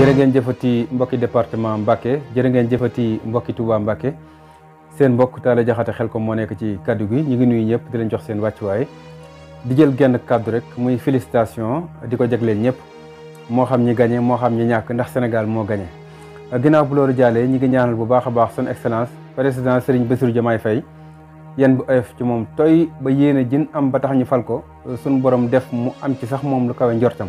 jërë ngeen jëfati mbokki département Mbacké jërë ngeen jëfati mbokki Touba Mbacké seen mbokk Talla Diakhaté Khelcom moo nekk ci kaddu gi ñu ngi nuyu ñëpp di leen jox seen wàccuwaay di jël genn kaddu rek muy félicitation di ko jagleel ñëpp moo xam ñi gagné moo xam ñi ñàkk ndax Sénégal moo gagné. ginnaaw bu loolu jàllee ñi ngi ñaanal bu baax a baax son excellence président Serigne Bassirou Diomaye Faye yan bu oyof ci moom tooy ba yéene jën am ba tax ñu fal ko suñu borom def mu am ci sax moom lu kawe njortam.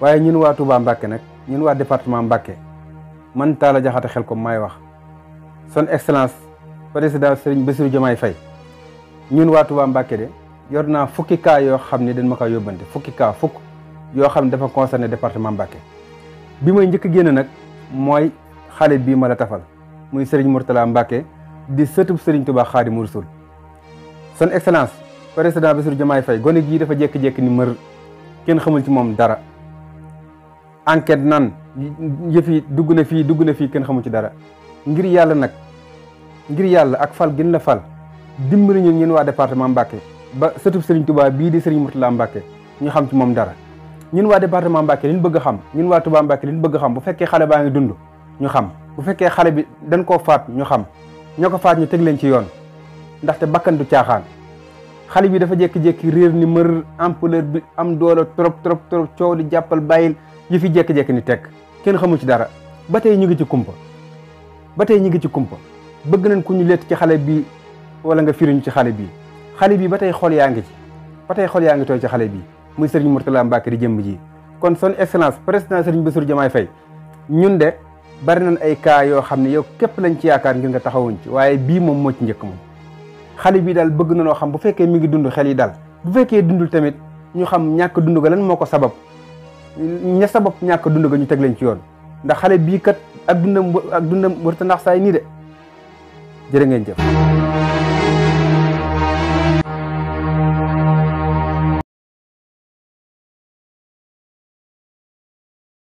waaye ñun waa Touba Mbacké nag ñun waa département Mbacké man Talla Diakhaté Khelcom maay wax son excellence président Serigne Bassirou Diomaye Faye ñun waa Touba Mbacké de yor naa fukki cas yoo xam ne dañ ma koy yóbbante fukki yoo xam ne dafa concerné département Mbacké bi may njëkk génn nag mooy xale bii ma la tafal muy Serigne Mourtala Mbacké di sëtub Serigne Touba Khadimou Rassoul son excellence président Bassirou Diomaye Faye gone gii dafa jékki-jékki ni mër kenn xamul ci moom dara enquête nan yëf yi dugg na fii kenn xamul ci dara ngir yàlla nag ngir yàlla ak fal gën la fal dimbali ñun waa département Mbacké ba sëtub Serigne Touba bii di Serigne Mourtala Mbacké ñu xam ci moom dara ñun waa département Mbacké li ñu bëgg a xam ñun waa Touba Mbacké li ñu bëgg a xam bu fekkee xale baa ngi dund ñu xam bu fekkee xale bi dañ koo faat ñu xam ñoo ko faat ñu teg leen ci yoon ndaxte bakkan du caaxaan xale bi dafa jékki-jékki réer ni mër ampleur bi am doole trop coow di jàppal bàyyil yi fi jékki-jékki ni tekk kenn xamul ci dara ba tey ñu ngi ci kumpa bëgg nañ ku ñu lett ci xale bi wala nga firiñu ci xale bi ba tey xol yaa ngi tooy ci xale bi muy Serigne Mourtala Mbacké di jëmb ji kon son excellence président Serigne Bassirou Diomaye Faye ñun de bari nañ ay cas yoo xam ne yow képp lañ ci yaakaar ngir nga taxawuñ ci waaye bii moom moo ci njëkk moom xale bii daal bëgg na noo xam bu fekkee mi ngi dund xel yi daal bu fekkee dundul tamit ñu xam ñàkk dund ga lan moo ko sabab ña sabab ñàkk dund ga ñu teg leen ci yoon ndax xale bii kat ak dundam warta ndax saay nii de jërë ngeen jëf